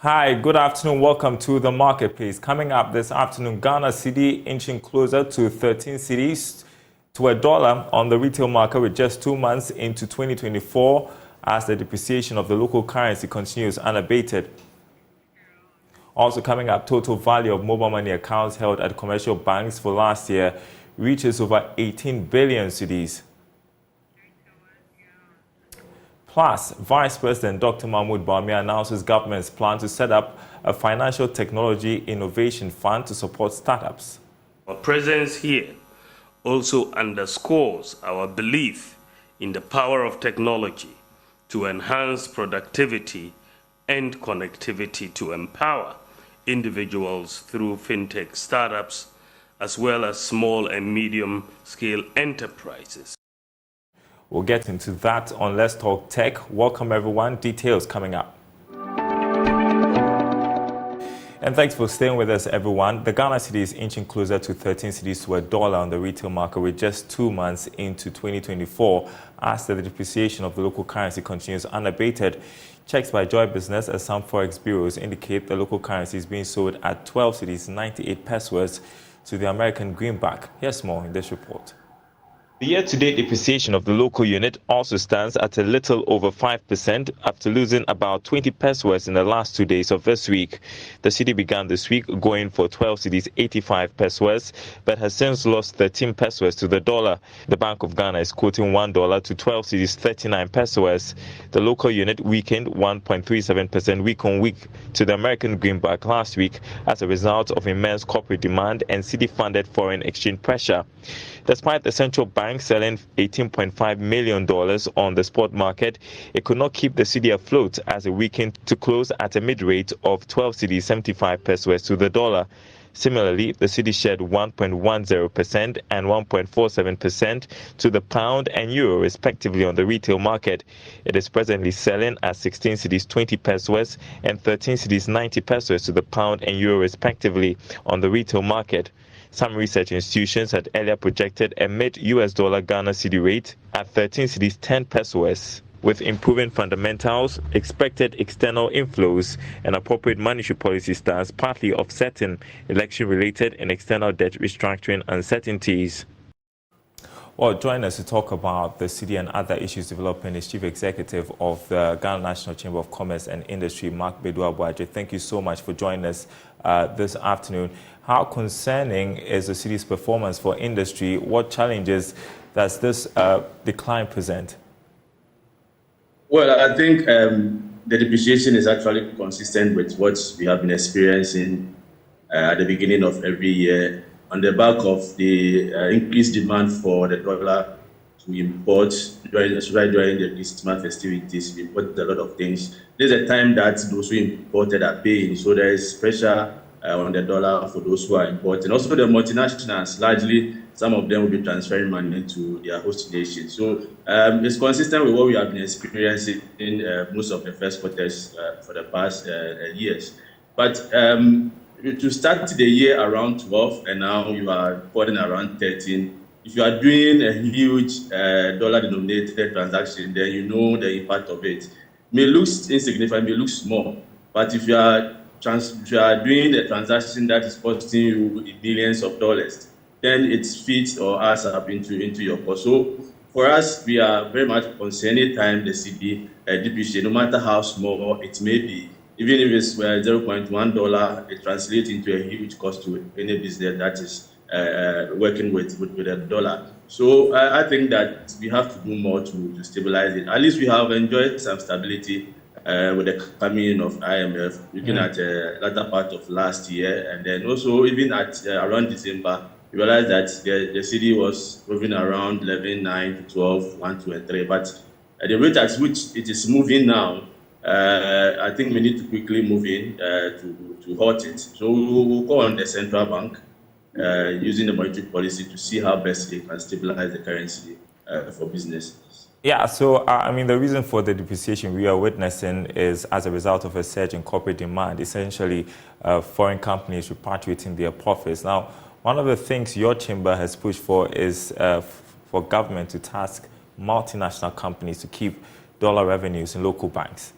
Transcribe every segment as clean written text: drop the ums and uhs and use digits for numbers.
Hi, good afternoon. Welcome to the marketplace. Coming up this afternoon, Ghana cedi inching closer to 13 cedis to $1 on the retail market with just 2 months into 2024 as the depreciation of the local currency continues unabated. Also coming up, total value of mobile money accounts held at commercial banks for last year reaches over 18 billion cedis. Plus, Vice President Dr. Mahmoud Bawumia announces government's plan to set up a financial technology innovation fund to support startups. Our presence here also underscores our belief in the power of technology to enhance productivity and connectivity to empower individuals through fintech startups as well as small and medium-scale enterprises. We'll get into that on Let's Talk Tech. Welcome, everyone. Details coming up. And thanks for staying with us, everyone. The Ghana cedi is inching closer to 13 cedis to $1 on the retail market with just 2 months into 2024 as the depreciation of the local currency continues unabated. Checks by Joy Business and some forex bureaus indicate the local currency is being sold at 12 cedis 98 pesos to the American greenback. Here's more in this report. The year-to-date depreciation of the local unit also stands at a little over 5% after losing about 20 pesos in the last 2 days of this week. The cedi began this week going for 12 cedis 85 pesos, but has since lost 13 pesos to the dollar. The Bank of Ghana is quoting $1 to 12 cedis 39 pesos. The local unit weakened 1.37% week on week to the American greenback last week as a result of immense corporate demand and cedi-funded foreign exchange pressure. Despite the central bank selling $18.5 million on the spot market, it could not keep the cedi afloat as it weakened to close at a mid-rate of 12 cedis 75 pesos to the dollar. Similarly, the cedi shed 1.10% and 1.47% to the pound and euro respectively on the retail market. It is presently selling at 16 cedis 20 pesos and 13 cedis 90 pesos to the pound and euro respectively on the retail market. Some research institutions had earlier projected a mid-US dollar Ghana cedi rate at 13 cedis 10 pesos. With improving fundamentals, expected external inflows, and appropriate monetary policy stance partly offsetting election-related and external debt restructuring uncertainties. Well, join us to talk about the cedi and other issues developing is Chief Executive of the Ghana National Chamber of Commerce and Industry, Mark Bedu-Abuaje. Thank you so much for joining us this afternoon. How concerning is the cedi's performance for industry? What challenges does this decline present? Well, I think the depreciation is actually consistent with what we have been experiencing at the beginning of every year on the back of the increased demand for the dollar to import during the Christmas festivities. We imported a lot of things. There's a time that those who imported are paying, so there is pressure on the dollar for those who are importing. Also, the multinationals, largely, some of them will be transferring money to their host nation. So it's consistent with what we have been experiencing in most of the first quarters for the past years. But to start the year around 12 and now you are reporting around 13, if you are doing a huge dollar-denominated transaction, then you know the impact of it. It may look insignificant, may look small, but if you are doing a transaction that is costing you billions of dollars, then it fits or adds up into your cost. So for us, we are very much concerned anytime the cedi depreciate, no matter how small it may be. Even if it's $0.1, it translates into a huge cost to any business that is working with the dollar. So I think that we have to do more to stabilize it. At least we have enjoyed some stability with the coming in of IMF, looking at the latter part of last year, and then also even at around December, we realized that the cedi was moving around 11.9 to 12, 1, 2, and 3. But at the rate at which it is moving now, I think we need to quickly move in to halt it. So we'll call on the central bank using the monetary policy to see how best they can stabilize the currency for businesses. Yeah, so I mean, the reason for the depreciation we are witnessing is as a result of a surge in corporate demand, essentially foreign companies repatriating their profits. Now, one of the things your chamber has pushed for is for government to task multinational companies to keep dollar revenues in local banks.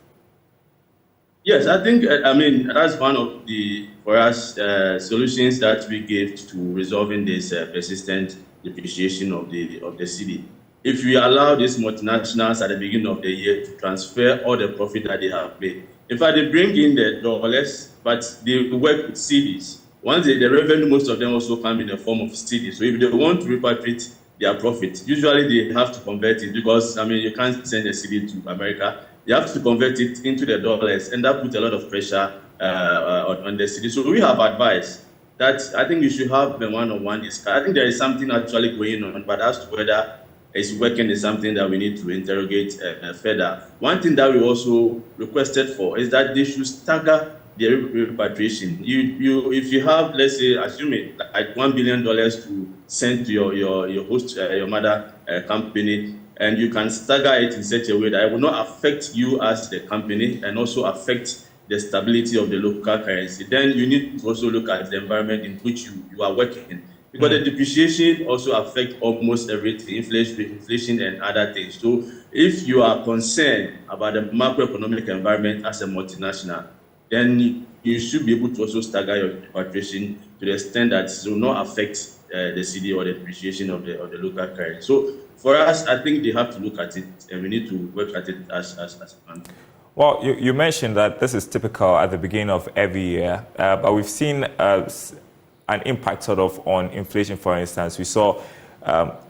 Yes, I think, I mean, that's one of the, for us, solutions that we gave to resolving this persistent depreciation of the city. If we allow these multinationals at the beginning of the year to transfer all the profit that they have made, in fact, they bring in the dollars, but they work with cedis. Once the revenue, most of them also come in the form of cedis. So if they want to repatriate their profit, usually they have to convert it because, I mean, you can't send a cedi to America. You have to convert it into the dollars, and that puts a lot of pressure on the city. So we have advised that I think you should have the one-on-one discussion. I think there is something actually going on, but as to whether it's working is something that we need to interrogate further. One thing that we also requested for is that they should stagger the repatriation. If you have, let's say, assuming like $1 billion to send to your host, your mother company, and you can stagger it in such a way that it will not affect you as the company and also affect the stability of the local currency, then you need to also look at the environment in which you are working. Because the depreciation also affects almost everything, inflation and other things. So if you are concerned about the macroeconomic environment as a multinational, then you should be able to also stagger your repatriation to the extent that it will not affect the city or the depreciation of the local currency. So for us, I think they have to look at it, and we need to work at it as a country. Well, you mentioned that this is typical at the beginning of every year, but we've seen an impact sort of on inflation. For instance, we saw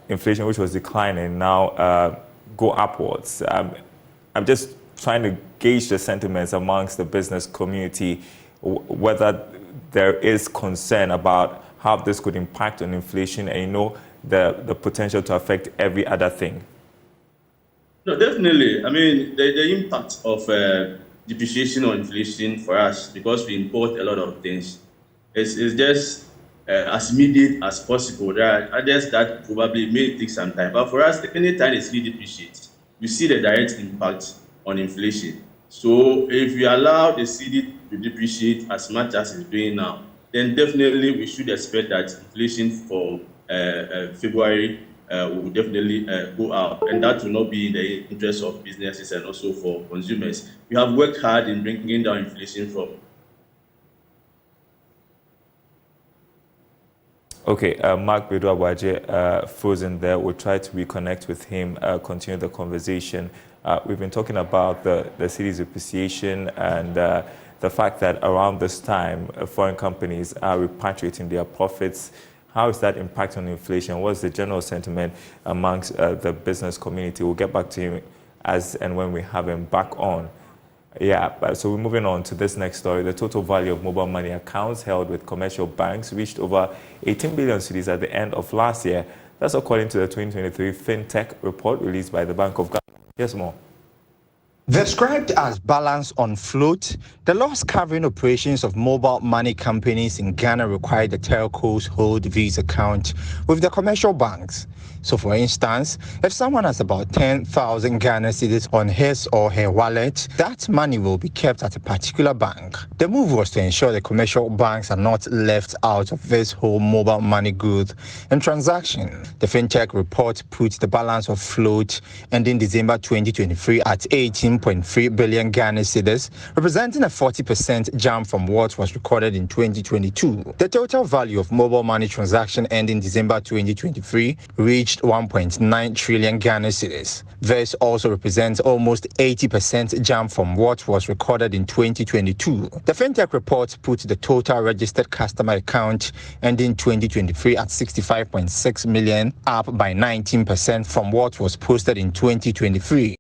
inflation, which was declining, now go upwards. I'm just trying to gauge the sentiments amongst the business community, whether there is concern about how this could impact on inflation and, the potential to affect every other thing. No, definitely. I mean, the impact of depreciation or inflation for us, because we import a lot of things, is just as immediate as possible. There are others that probably may take some time. But for us, anytime it's really depreciates, we see the direct impact on inflation. So if we allow the cedi to depreciate as much as it's doing now, then definitely we should expect that inflation for February will definitely go up, and that will not be in the interest of businesses and also for consumers. We have worked hard in bringing down inflation from. Okay, Mark Bedu-Agbaje frozen there. We'll try to reconnect with him, continue the conversation. We've been talking about the city's appreciation and the fact that around this time, foreign companies are repatriating their profits. How is that impacting on inflation? What's the general sentiment amongst the business community? We'll get back to him as and when we have him back on. Yeah, so we're moving on to this next story. The total value of mobile money accounts held with commercial banks reached over 18 billion cedis at the end of last year. That's according to the 2023 FinTech report released by the Bank of Ghana. Here's more. Described as balance on float, the loss covering operations of mobile money companies in Ghana required the telcos hold these accounts with the commercial banks. So for instance, if someone has about 10,000 Ghana cedis on his or her wallet, that money will be kept at a particular bank. The move was to ensure the commercial banks are not left out of this whole mobile money growth and transaction. The FinTech report puts the balance of float ending December 2023 at 18.3 billion Ghana cedis, representing a 40% jump from what was recorded in 2022. The total value of mobile money transaction ending December 2023 reached 1.9 trillion Ghana cedis. This also represents almost 80% jump from what was recorded in 2022. The FinTech report put the total registered customer account ending 2023 at 65.6 million, up by 19% from what was posted in 2023.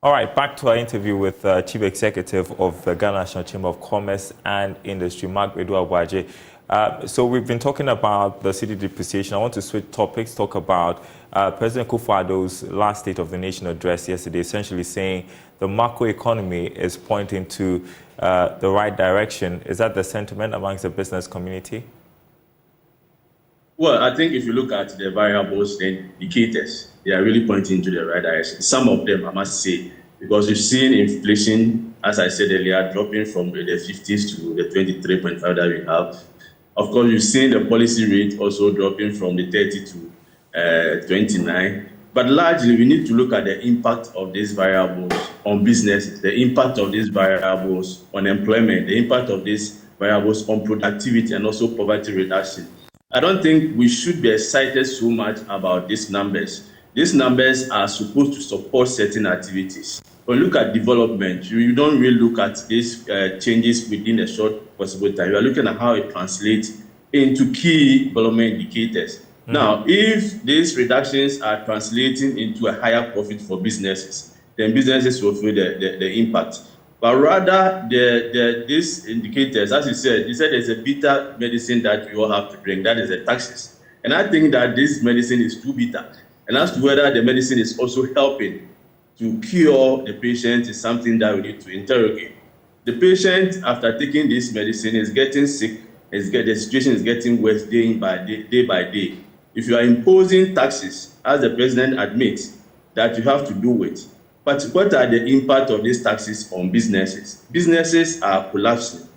All right, back to our interview with Chief Executive of the Ghana National Chamber of Commerce and Industry, Mark Bedu-Agbaje. So we've been talking about the city depreciation. I want to switch topics, talk about President Akufo-Addo's last State of the Nation address yesterday, essentially saying the macro economy is pointing to the right direction. Is that the sentiment amongst the business community? Well, I think if you look at the variables, the indicators, they are really pointing to the right direction. Some of them, I must say, because we've seen inflation, as I said earlier, dropping from the 50s to the 23.5 that we have. Of course, we've seen the policy rate also dropping from the 30 to 29. But largely, we need to look at the impact of these variables on businesses, the impact of these variables on employment, the impact of these variables on productivity and also poverty reduction. I don't think we should be excited so much about these numbers. These numbers are supposed to support certain activities. When you look at development, you don't really look at these changes within a short possible time. You are looking at how it translates into key development indicators. Mm-hmm. Now, if these reductions are translating into a higher profit for businesses, then businesses will feel the impact. But rather, these indicators, as you said there's a bitter medicine that we all have to drink, that is the taxes. And I think that this medicine is too bitter. And as to whether the medicine is also helping to cure the patient is something that we need to interrogate. The patient, after taking this medicine, is getting sick, the situation is getting worse day by day. If you are imposing taxes, as the president admits, that you have to do it, but what are the impact of these taxes on businesses? Businesses are collapsing.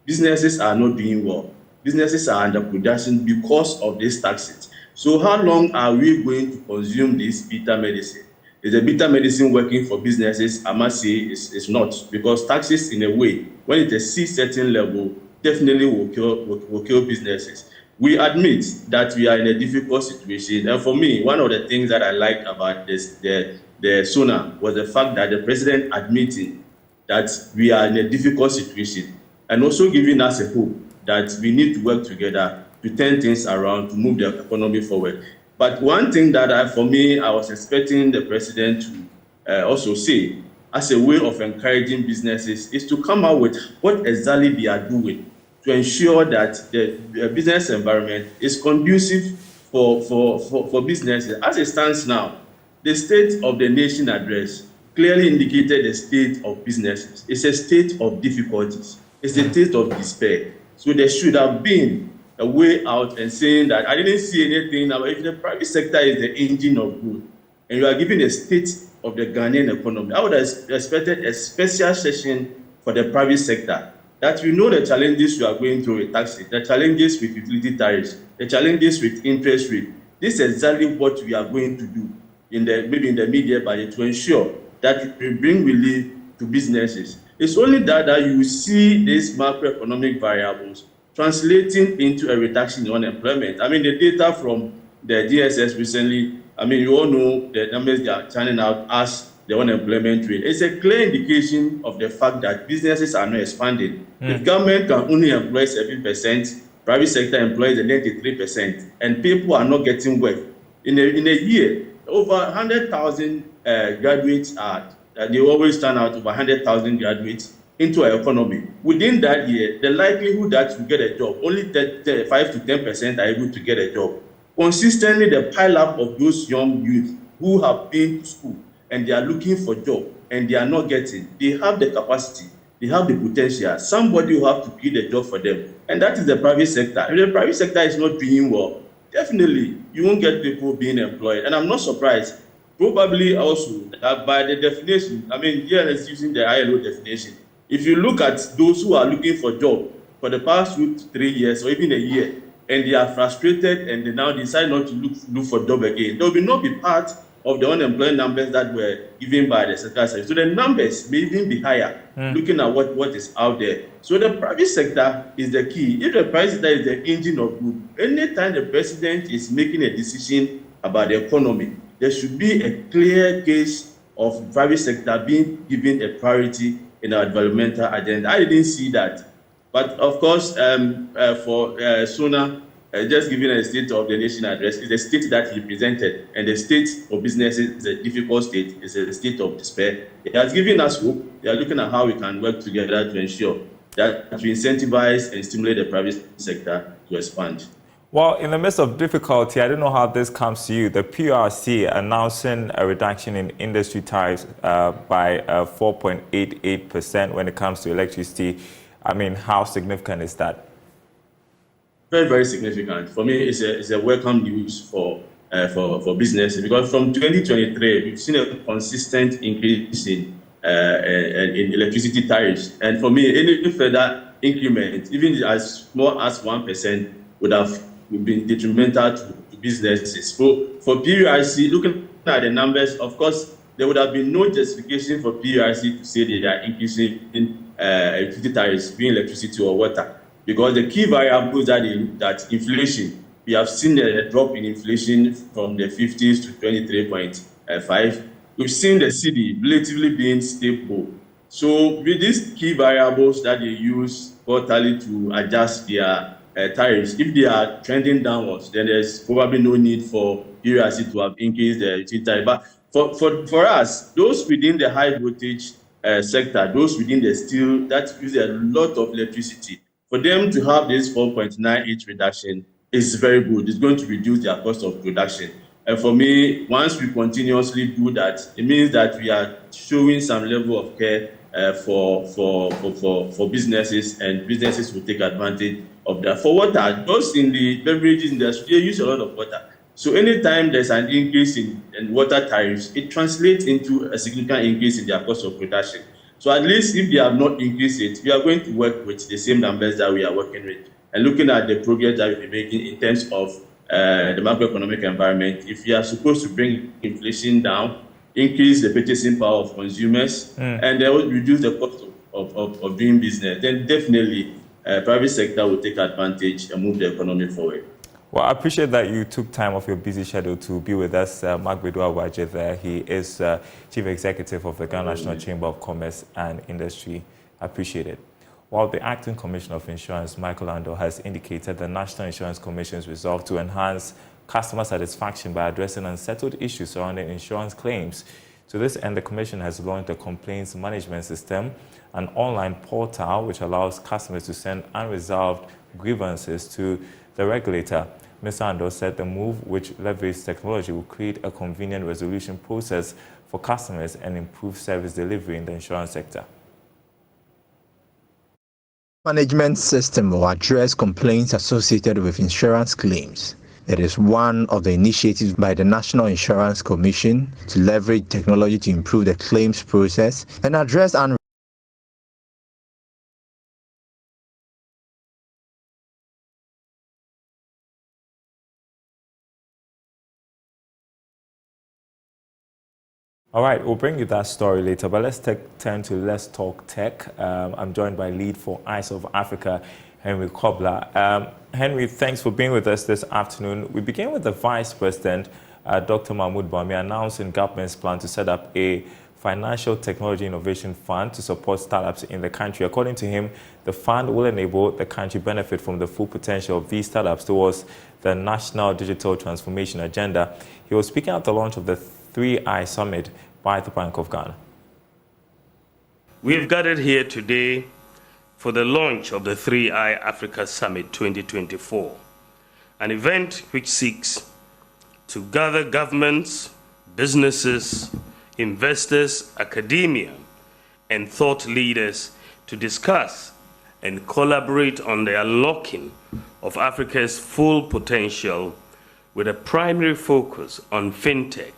Businesses are not doing well. Businesses are under production because of these taxes. So how long are we going to consume this bitter medicine? Is the bitter medicine working for businesses? I must say it's not, because taxes, in a way, when it exceeds certain level, definitely will kill businesses. We admit that we are in a difficult situation, and for me, one of the things that I like about the SONA was the fact that the president admitting that we are in a difficult situation, and also giving us a hope that we need to work together to turn things around, to move the economy forward. But one thing that I was expecting the president to also say, as a way of encouraging businesses, is to come out with what exactly they are doing to ensure that the business environment is conducive for businesses. As it stands now, the State of the Nation address clearly indicated the state of businesses. It's a state of difficulties. It's a state of despair. So there should have been a way out and saying that I didn't see anything. Now, if the private sector is the engine of growth, and you are giving a state of the Ghanaian economy, I would have expected a special session for the private sector, that we know the challenges you are going through with taxes, the challenges with utility tariffs, the challenges with interest rate. This is exactly what we are going to do maybe in the media budget to ensure that we bring relief to businesses. It's only that you see these macroeconomic variables translating into a reduction in unemployment. I mean, the data from the DSS recently, you all know the numbers they are turning out as the unemployment rate. It's a clear indication of the fact that businesses are not expanding. If government can only employ 7%, private sector employs 93%, and people are not getting work. In a year, over 100,000 graduates they always turn out over 100,000 graduates into our economy. Within that year, the likelihood that you get a job, only 5 to 10% are able to get a job. Consistently, the pile-up of those young youth who have been to school and they are looking for a job and they are not getting, they have the capacity, they have the potential. Somebody will have to create a job for them. And that is the private sector. If the private sector is not doing well, definitely you won't get people being employed. And I'm not surprised. Probably also by the definition, here is using the ILO definition. If you look at those who are looking for a job for the past 2 to 3 years or even a year, and they are frustrated and they now decide not to look for a job again, they will not be part of the unemployed numbers that were given by the sector. So the numbers may even be higher, looking at what is out there. So the private sector is the key. If the private sector is the engine of growth, anytime the president is making a decision about the economy, there should be a clear case of private sector being given a priority in our developmental agenda. I didn't see that. But of course, for SONA, just giving a State of the Nation address, is a state that he presented, and the state of businesses is a difficult state, it's a state of despair. It has given us hope. We are looking at how we can work together to ensure that we incentivize and stimulate the private sector to expand. Well, in the midst of difficulty, I don't know how this comes to you. The PRC announcing a reduction in industry tariffs by 4.88% when it comes to electricity. How significant is that? Very, very significant. For me, it's a welcome news for business, because from 2023, we've seen a consistent increase in electricity tariffs. And for me, any further increment, even as small as 1%, would have been detrimental to businesses. For PRC, looking at the numbers, of course, there would have been no justification for PRC to say they are increasing electricity tariffs, being electricity or water, because the key variables that inflation. We have seen a drop in inflation from the 50s to 23.5. We've seen the city relatively being stable. So with these key variables that they use quarterly to adjust their tariffs, if they are trending downwards, then there's probably no need for PRC to have increased the electricity tariff. But for us, those within the high voltage sector, those within the steel that use a lot of electricity, for them to have this 4.98 reduction is very good. It's going to reduce their cost of production. And for me, once we continuously do that, it means that we are showing some level of care for businesses, and businesses will take advantage of that. For water, those in the beverages industry, they use a lot of water. So anytime there's an increase in water tariffs, it translates into a significant increase in their cost of production. So at least if they have not increased it, we are going to work with the same numbers that we are working with. And looking at the progress that we're making in terms of the macroeconomic environment, if we are supposed to bring inflation down, increase the purchasing power of consumers, and they will reduce the cost of doing business, then definitely private sector will take advantage and move the economy forward. Well, I appreciate that you took time off your busy schedule to be with us. Mark Bedouawaje there. He is Chief Executive of the Ghana National Chamber of Commerce and Industry. I appreciate it. While the Acting Commissioner of Insurance, Michael Ando, has indicated the National Insurance Commission's resolve to enhance customer satisfaction by addressing unsettled issues surrounding insurance claims. To this end, the Commission has launched a complaints management system, an online portal which allows customers to send unresolved grievances to the regulator. Mr. Ando said the move, which leverages technology, will create a convenient resolution process for customers and improve service delivery in the insurance sector. Management system will address complaints associated with insurance claims. It is one of the initiatives by the National Insurance Commission to leverage technology to improve the claims process and address All right, we'll bring you that story later, but let's turn to Let's Talk Tech. I'm joined by Lead for Eyes of Africa, Henry Kobler. Henry, thanks for being with us this afternoon. We begin with the Vice President, Dr. Mahmoud Bawumia, announcing government's plan to set up a financial technology innovation fund to support startups in the country. According to him, the fund will enable the country benefit from the full potential of these startups towards the national digital transformation agenda. He was speaking at the launch of the 3i Summit by the Bank of Ghana. We've gathered here today for the launch of the 3i Africa Summit 2024, an event which seeks to gather governments, businesses, investors, academia, and thought leaders to discuss and collaborate on the unlocking of Africa's full potential, with a primary focus on fintech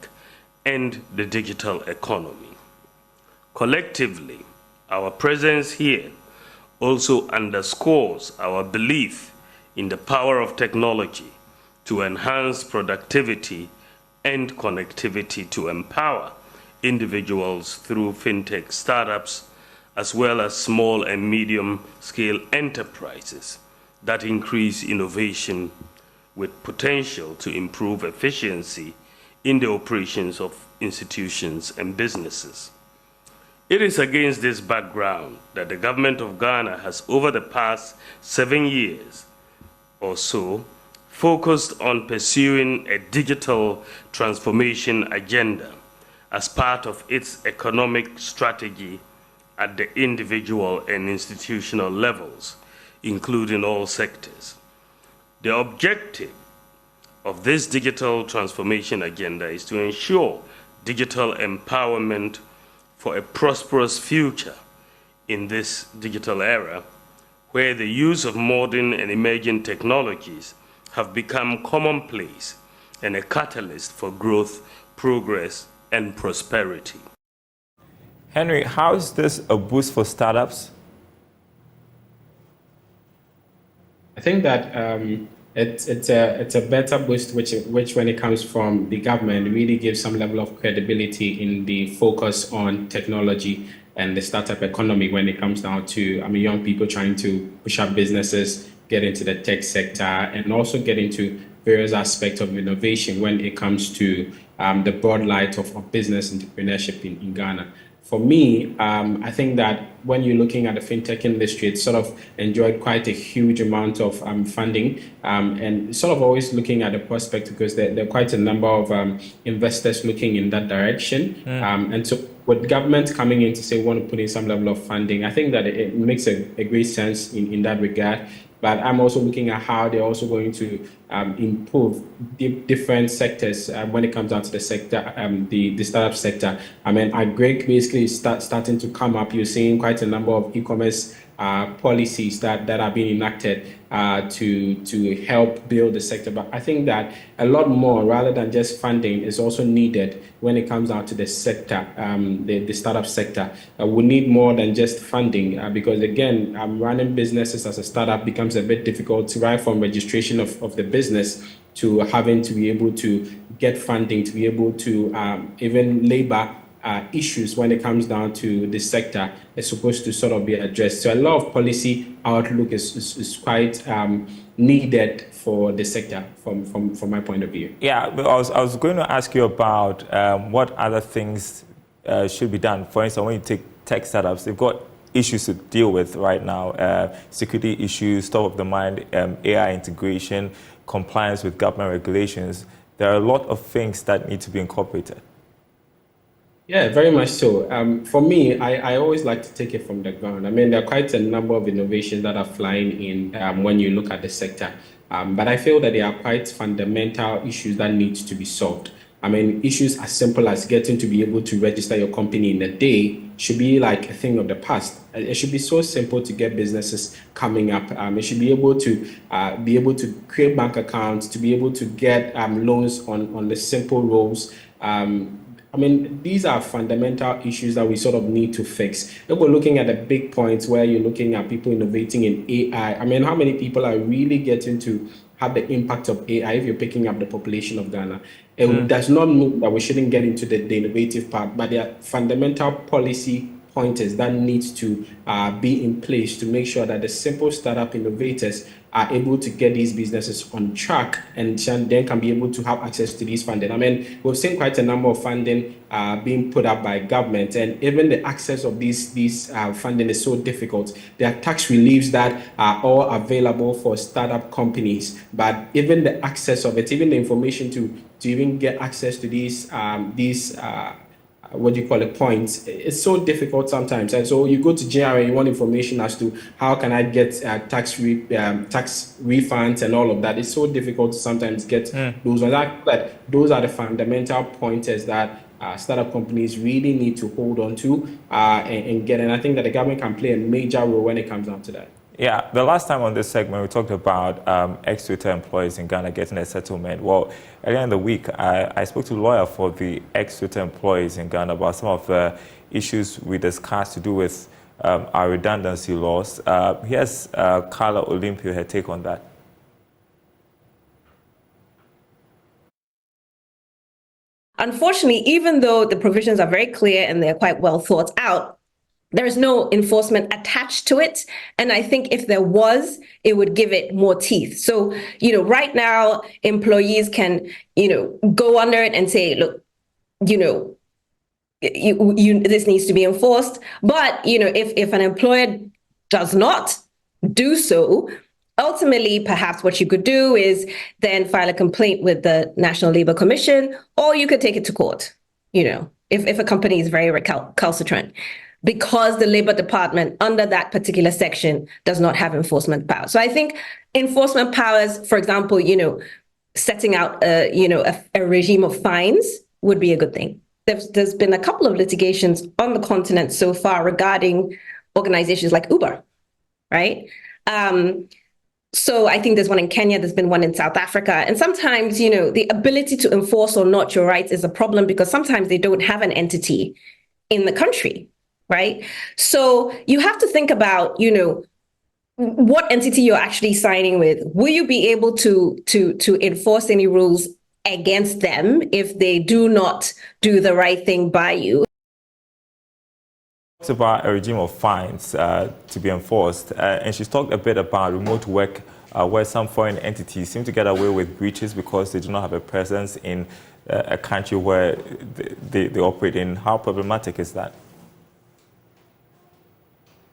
and the digital economy. Collectively, our presence here also underscores our belief in the power of technology to enhance productivity and connectivity, to empower individuals through fintech startups, as well as small and medium-scale enterprises that increase innovation with potential to improve efficiency in the operations of institutions and businesses. It is against this background that the government of Ghana has, over the past 7 years or so, focused on pursuing a digital transformation agenda as part of its economic strategy at the individual and institutional levels, including all sectors. The objective of this digital transformation agenda is to ensure digital empowerment for a prosperous future in this digital era, where the use of modern and emerging technologies have become commonplace and a catalyst for growth, progress, and prosperity. Henry, how is this a boost for startups? I think that it's a better boost, which when it comes from the government, really gives some level of credibility in the focus on technology and the startup economy when it comes down to, I mean, young people trying to push up businesses, get into the tech sector, and also get into various aspects of innovation when it comes to the broad light of business entrepreneurship in Ghana. For me, I think that when you're looking at the fintech industry, it's sort of enjoyed quite a huge amount of funding, and sort of always looking at the prospect because there are quite a number of investors looking in that direction. And so with government coming in to say we want to put in some level of funding, I think that it makes a great sense in that regard. But I'm also looking at how they're also going to improve different sectors when it comes down to the sector, the startup sector. I mean, agri basically is starting to come up. You're seeing quite a number of e-commerce policies that are being enacted to help build the sector. But I think that a lot more, rather than just funding, is also needed when it comes down to the sector, the startup sector. We need more than just funding because, again, running businesses as a startup becomes a bit difficult, right from registration of the business to having to be able to get funding, to be able to even labor issues when it comes down to this sector is supposed to sort of be addressed. So a lot of policy outlook is quite needed for the sector from my point of view. Yeah, but I was going to ask you about what other things should be done. For instance, when you take tech startups, they've got issues to deal with right now, security issues, top of the mind, AI integration, compliance with government regulations. There are a lot of things that need to be incorporated. Yeah, very much so. For me, I always like to take it from the ground. I mean, there are quite a number of innovations that are flying in when you look at the sector. But I feel that there are quite fundamental issues that need to be solved. I mean, issues as simple as getting to be able to register your company in a day should be like a thing of the past. It should be so simple to get businesses coming up. It should be able to create bank accounts, to be able to get loans on the simple rules. I mean, these are fundamental issues that we sort of need to fix. If we're looking at the big points where you're looking at people innovating in AI, I mean, how many people are really getting to have the impact of AI if you're picking up the population of Ghana? It does not mean that we shouldn't get into the innovative part, but there are fundamental policy pointers that need to be in place to make sure that the simple startup innovators are able to get these businesses on track and then can be able to have access to these funding. I mean, we've seen quite a number of funding being put up by government, and even the access of these funding is so difficult. There are tax reliefs that are all available for startup companies, but even the access of it, even the information to even get access to these what do you call it, points, it's so difficult sometimes. And so you go to JRA, you want information as to how can I get tax refunds and all of that. It's so difficult to sometimes get those ones. But those are the fundamental pointers that startup companies really need to hold on to and get. And I think that the government can play a major role when it comes down to that. Yeah, the last time on this segment, we talked about ex-Twitter employees in Ghana getting a settlement. Well, earlier in the week, I spoke to a lawyer for the ex-Twitter employees in Ghana about some of the issues we discussed to do with our redundancy laws. Here's Carla Olympio, her take on that. Unfortunately, even though the provisions are very clear and they're quite well thought out, there is no enforcement attached to it. And I think if there was, it would give it more teeth. So, right now, employees can, go under it and say, look, this needs to be enforced. But, if an employer does not do so, ultimately, perhaps what you could do is then file a complaint with the National Labour Commission, or you could take it to court, if a company is very recalcitrant, because the Labour Department under that particular section does not have enforcement powers. So I think enforcement powers, for example, setting out a regime of fines would be a good thing. There's been a couple of litigations on the continent so far regarding organizations like Uber, right? So I think there's one in Kenya, there's been one in South Africa. And sometimes, the ability to enforce or not your rights is a problem because sometimes they don't have an entity in the country, right? So you have to think about, what entity you're actually signing with. Will you be able to enforce any rules against them if they do not do the right thing by you? Talked about a regime of fines to be enforced, and she's talked a bit about remote work, where some foreign entities seem to get away with breaches because they do not have a presence in a country where they operate in. How problematic is that?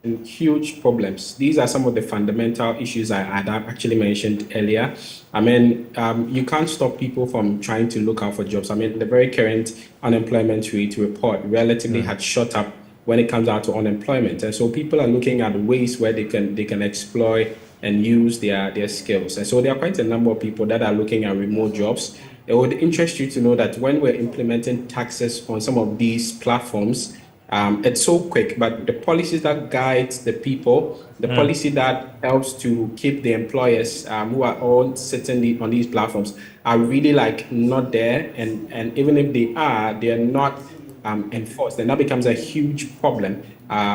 And huge problems. These are some of the fundamental issues I had actually mentioned earlier. I mean, you can't stop people from trying to look out for jobs. I mean, the very current unemployment rate report relatively had shot up when it comes out to unemployment, and so people are looking at ways where they can exploit and use their skills. And so there are quite a number of people that are looking at remote jobs. It would interest you to know that when we're implementing taxes on some of these platforms, it's so quick, but the policies that guides the people, the policy that helps to keep the employers who are all sitting on these platforms are really like not there, and even if they are not enforced. And that becomes a huge problem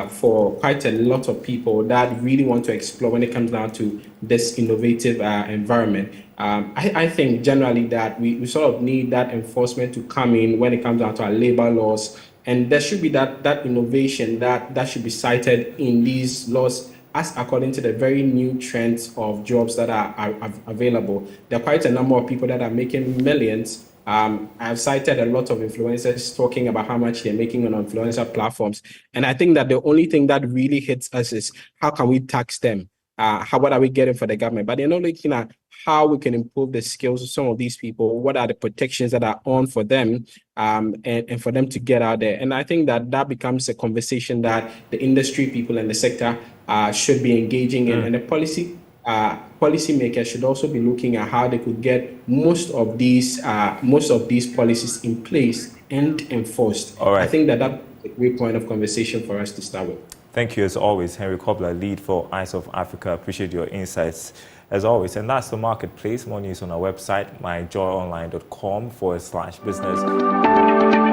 for quite a lot of people that really want to explore when it comes down to this innovative environment. I think generally that we sort of need that enforcement to come in when it comes down to our labor laws. And there should be that innovation that should be cited in these laws as according to the very new trends of jobs that are available. There are quite a number of people that are making millions. I've cited a lot of influencers talking about how much they're making on influencer platforms. And I think that the only thing that really hits us is how can we tax them? What are we getting for the government? But they're not looking at how we can improve the skills of some of these people. What are the protections that are on for them and for them to get out there? And I think that becomes a conversation that the industry people and the sector should be engaging in. And the policymakers should also be looking at how they could get most of these policies in place and enforced. All right. I think that's a great point of conversation for us to start with. Thank you, as always, Henry Kobler, lead for Eyes of Africa. Appreciate your insights, as always. And that's the marketplace. More news on our website, myjoyonline.com/business.